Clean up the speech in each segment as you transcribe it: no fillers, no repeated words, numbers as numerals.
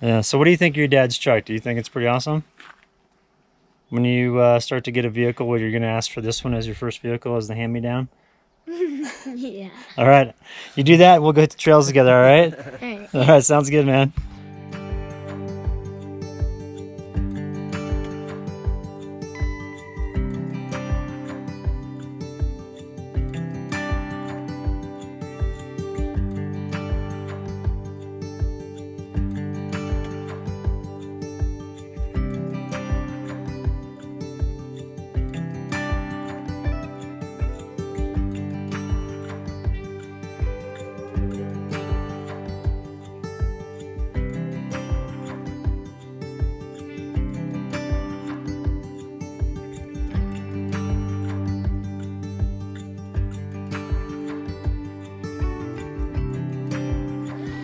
Yeah. So what do you think of your dad's truck? Do you think it's pretty awesome? When you start to get a vehicle, where you're going to ask for this one as your first vehicle as the hand-me-down? Yeah. All right. You do that, we'll go hit the trails together, all right? All right. All right, sounds good, man.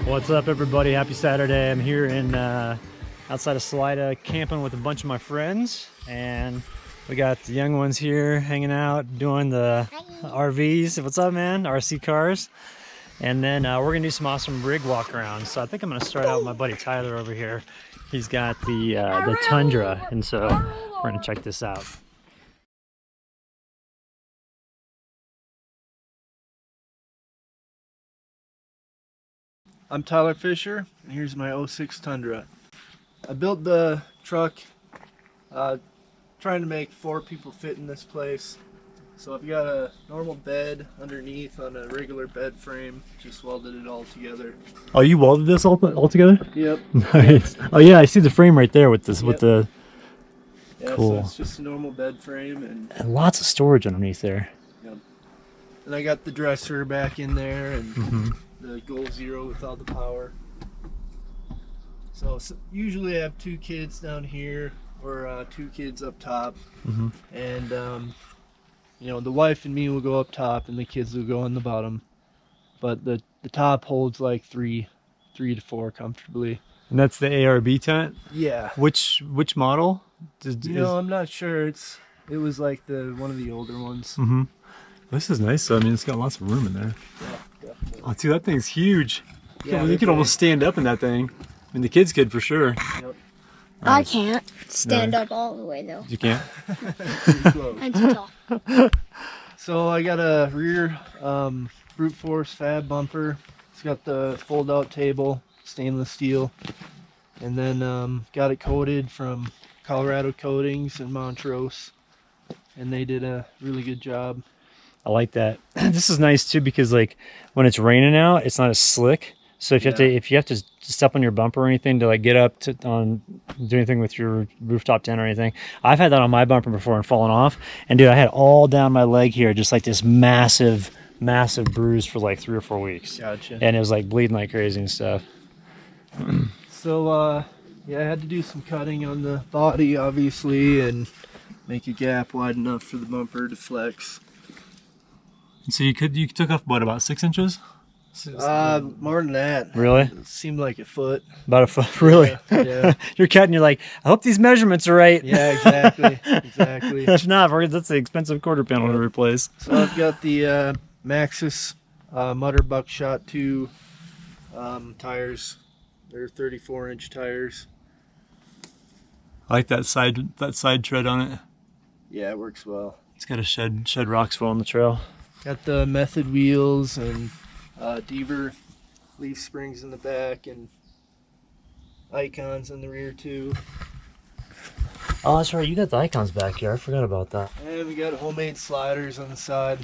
What's up, everybody? Happy Saturday. I'm here in outside of Salida camping with a bunch of my friends, and we got the young ones here hanging out doing the RVs. What's up, man? RC cars. And then we're gonna do some awesome rig walk around. So I think I'm gonna start out with my buddy Tyler over here. He's got the Tundra, and so we're gonna check this out. I'm Tyler Fisher, and here's my 06 Tundra. I built the truck trying to make 4 people fit in this place. So I've got a normal bed underneath on a regular bed frame, just welded it all together. Oh, you welded this all together? Yep. Nice. Yep. Oh yeah, I see the frame right there with this, yep. with the... Yeah, cool. So it's just a normal bed frame and lots of storage underneath there. Yep. And I got the dresser back in there, and the Goal Zero with all the power. So usually I have 2 kids down here, or 2 kids up top, and you know, the wife and me will go up top, and the kids will go on the bottom. But the top holds like 3 to 4 comfortably. And that's the Arb tent? Yeah. Which model? No, I'm not sure. It was like one of the older ones. This is nice. I mean, it's got lots of room in there. Yeah, oh, dude, that thing's huge. Yeah, you could almost stand up in that thing. I mean, the kids could for sure. Yep. I can't stand up all the way though. You can't? I'm too tall. So I got a rear brute force fab bumper. It's got the fold out table, stainless steel, and then got it coated from Colorado Coatings in Montrose, and they did a really good job. I like that. This is nice too, because like when it's raining out, it's not as slick. So if you have to step on your bumper or anything to like get up to do anything with your rooftop tent or anything, I've had that on my bumper before and fallen off. And dude, I had all down my leg here, just like this massive bruise for like 3 or 4 weeks. Gotcha. And it was like bleeding like crazy and stuff. So yeah, I had to do some cutting on the body, obviously, and make a gap wide enough for the bumper to flex. And so you took off what, about 6 inches? More than that. Really? It seemed like a foot. About a foot, really? Yeah. You're cutting, you're like, I hope these measurements are right. Yeah, exactly. Exactly. If not, that's an expensive quarter panel to replace. So I've got the Maxxis Mutter Buckshot 2 tires. They're 34-inch tires. I like that side tread on it. Yeah, it works well. It's got a shed rocks well on the trail. Got the Method wheels and Deaver leaf springs in the back, and icons in the rear too. Oh, that's right. You got the icons back here. I forgot about that. And we got homemade sliders on the side,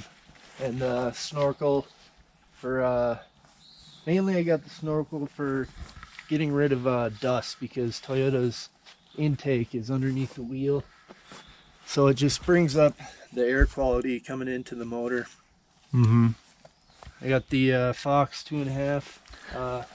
and snorkel for mainly I got the snorkel for getting rid of dust, because Toyota's intake is underneath the wheel, so it just brings up the air quality coming into the motor. I got the Fox 2.5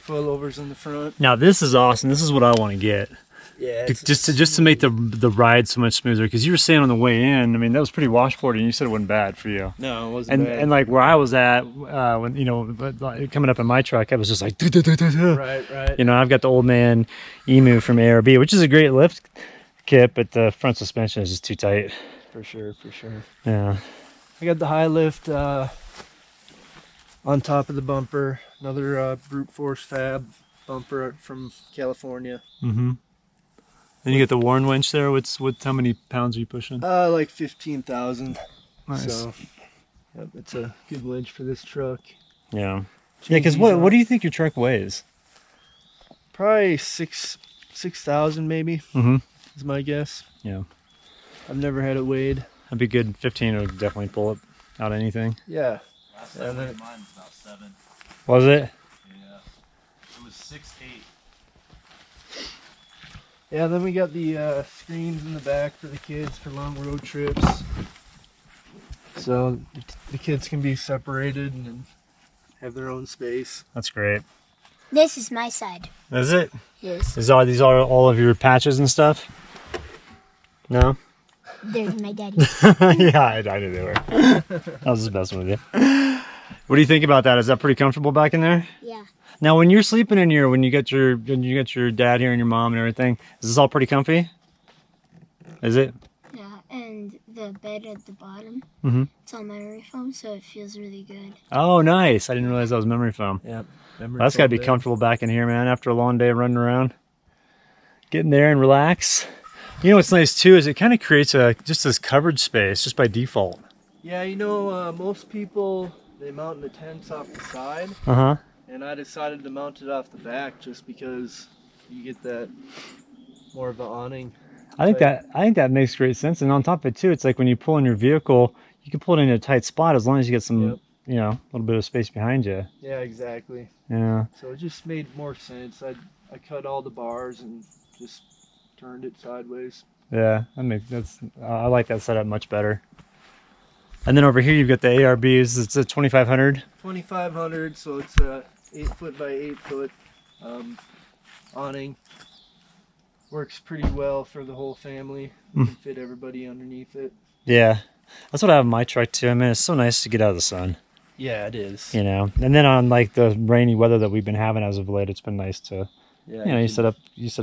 coilovers in the front. Now this is awesome. This is what I want to get. Yeah, just to make the ride so much smoother, because you were saying on the way in, I mean, that was pretty washboardy, and you said it wasn't bad for you. No, it wasn't bad. And like where I was at, when coming up in my truck, I was just like, right. You know, I've got the old man Emu from Arb, which is a great lift kit, but the front suspension is just too tight. For sure. Yeah. I got the high lift on top of the bumper, another brute force fab bumper from California. Mm-hmm. Then you get the Warren winch there. How many pounds are you pushing? Like 15,000. Nice. So, yep, it's a good winch for this truck. Yeah. Change Yeah, because these what out. do you think your truck weighs? Probably 6,000 maybe. Mm-hmm. Is my guess. Yeah. I've never had it weighed. That'd be good. 15 would definitely pull it out anything. Yeah. Last time I weighed mine was about 7. Was it? Yeah. It was 6'8". Yeah, then we got the screens in the back for the kids for long road trips. So the kids can be separated and have their own space. That's great. This is my side. Is it? Yes. These are all of your patches and stuff? No? There's my daddy's. Yeah, I knew they were. I was just messing with you. What do you think about that? Is that pretty comfortable back in there? Yeah. Now, when you're sleeping in here, when you get your dad here and your mom and everything, is this all pretty comfy? Is it? Yeah, and the bed at the bottom, Mm-hmm. it's all memory foam, so it feels really good. Oh, nice. I didn't realize that was memory foam. Yeah. That's got to be comfortable back in here, man, after a long day running around. Get in there and relax. You know what's nice, too, is it kind of creates just this coverage space just by default. Yeah, you know, most people, they mount the tents off the side. Uh-huh. And I decided to mount it off the back just because you get that more of an awning. I think that makes great sense. And on top of it, too, it's like when you pull in your vehicle, you can pull it in a tight spot as long as you get some, Yep. you know, a little bit of space behind you. Yeah, exactly. Yeah. So it just made more sense. I cut all the bars and just turned it sideways. Yeah, I like that setup much better. And then over here you've got the ARBs. It's a 2500. 2500, so it's a 8-foot by 8-foot awning. Works pretty well for the whole family. You can fit everybody underneath it. Yeah, that's what I have in my truck too. I mean, it's so nice to get out of the sun. Yeah, it is. You know, and then on like the rainy weather that we've been having as of late, it's been nice to, Yeah, you know, you set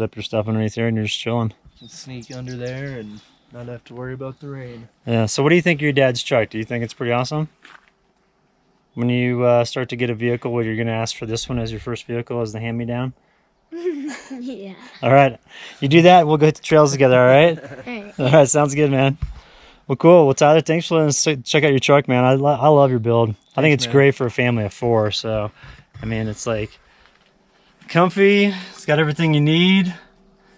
up your stuff underneath there and you're just chilling. can sneak under there and not have to worry about the rain. Yeah. So what do you think of your dad's truck? Do you think it's pretty awesome? When you start to get a vehicle, where you're going to ask for this one as your first vehicle as the hand-me-down? Yeah. All right. You do that, we'll go hit the trails together, all right? Alright. All right, sounds good, man. Well, cool. Well, Tyler, thanks for letting us check out your truck, man. I love your build. I think it's man. great for a family of 4. So, I mean, it's like comfy. It's got everything you need.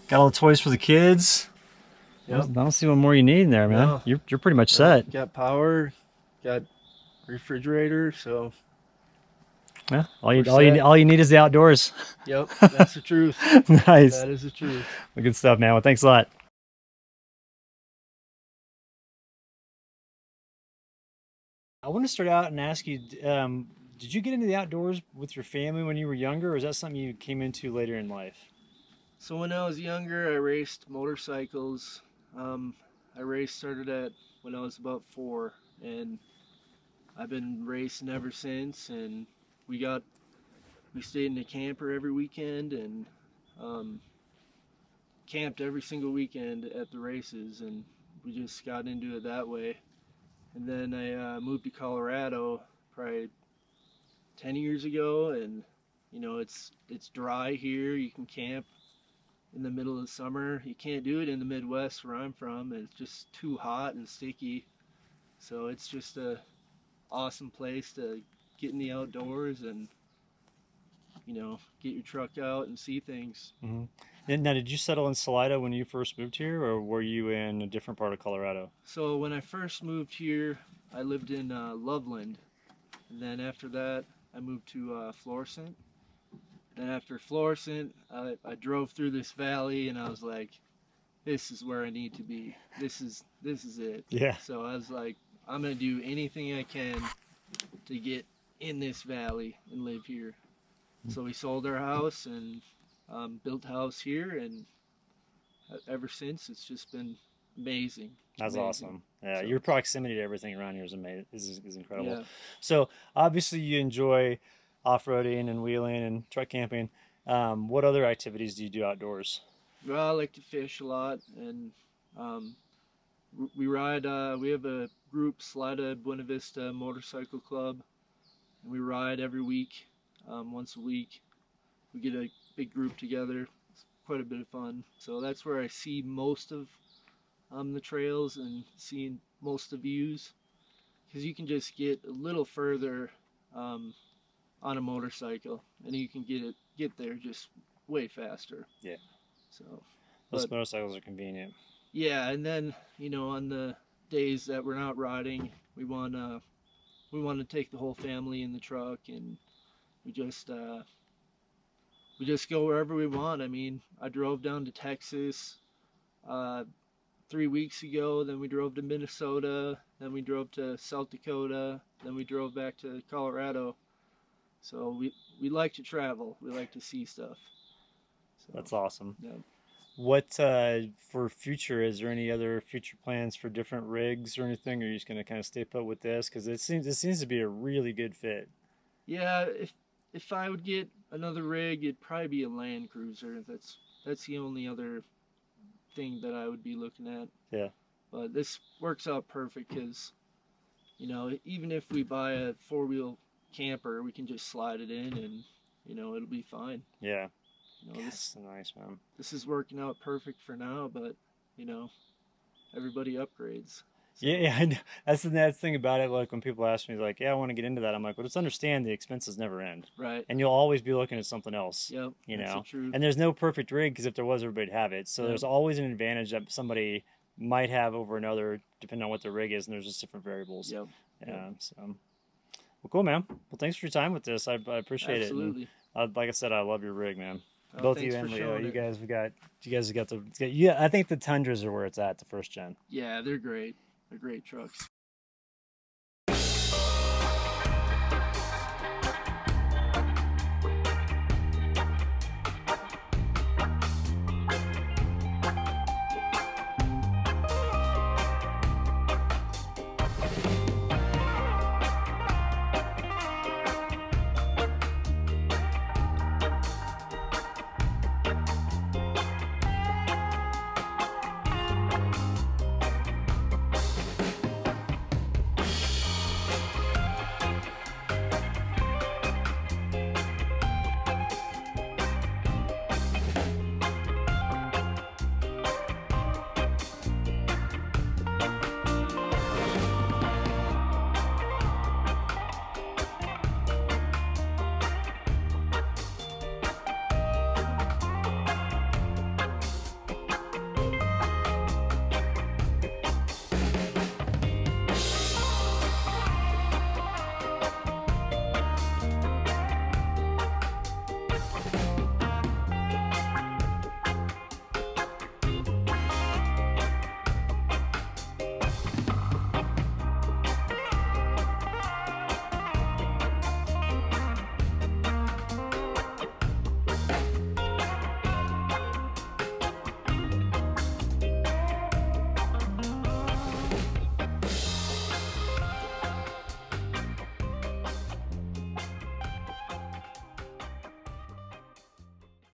Got all the toys for the kids. Yep. I don't see what more you need in there, man. No. You're pretty much set. Got power, got refrigerator, so Yeah. All We're you need is the outdoors. yep, that's the truth. Nice. That is the truth. Well, good stuff, man. Well, thanks a lot. I want to start out and ask you, did you get into the outdoors with your family when you were younger, or is that something you came into later in life? So when I was younger, I raced motorcycles. Started at when I was about 4, and I've been racing ever since. And we stayed in a camper every weekend and camped every single weekend at the races, and we just got into it that way. And then I moved to Colorado probably 10 years ago, and you know, it's dry here. You can camp in the middle of the summer. You can't do it in the Midwest where I'm from. It's just too hot and sticky. So it's just a awesome place to get in the outdoors and, you know, get your truck out and see things. Mm-hmm. And now, did you settle in Salida when you first moved here, or were you in a different part of Colorado? So when I first moved here, I lived in Loveland. And then after that, I moved to Florissant. Then after Florissant, I drove through this valley, and I was like, this is where I need to be. This is it. Yeah. So I was like, I'm gonna do anything I can to get in this valley and live here. So we sold our house and built a house here, and ever since it's just been amazing. That's Amazing. Awesome. Yeah, So- your proximity to everything around here is amazing. Is incredible. Yeah. So obviously you enjoy off-roading and wheeling and truck camping. What other activities do you do outdoors? Well, I like to fish a lot, and we ride. We have a group, Salida Buena Vista Motorcycle Club, and we ride every week, once a week. We get a big group together. It's quite a bit of fun. So that's where I see most of the trails and seeing most of the views, because you can just get a little further on a motorcycle, and you can get there just way faster. Yeah. So Those motorcycles are convenient. yeah, and then on the days that we're not riding, we want to take the whole family in the truck, and we just go wherever we want. I mean, I drove down to Texas 3 weeks ago, then we drove to Minnesota, then we drove to South Dakota, then we drove back to Colorado. So we like to travel. We like to see stuff. So, That's awesome. yeah. What for future? Is there any other future plans for different rigs or anything? Or are you just gonna kind of stay put with this? Because this seems to be a really good fit. Yeah, if I would get another rig, it'd probably be a Land Cruiser. That's the only other thing that I would be looking at. Yeah. But this works out perfect because, even if we buy a 4-wheel camper, we can just slide it in and, it'll be fine. Yeah. This That's nice, man. this is working out perfect for now, but, everybody upgrades. So, Yeah, I know. That's the nice thing about it. Like when people ask me, like, "Yeah, I want to get into that," I'm like, "Well, just understand the expenses never end, right. and you'll always be looking at something else." Yep. You That's know, the truth. and there's no perfect rig because if there was, everybody'd have it. So Yep. there's always an advantage that somebody might have over another, depending on what the rig is, and there's just different variables. Yep. Yeah. So, well, cool, man. Well, thanks for your time with this. I appreciate Absolutely. it. And, like I said, I love your rig, man. Oh, Both thanks you and for Leo, showing you it. guys got the. Yeah, I think the Tundras are where it's at, the first gen. Yeah, they're great. They're great trucks.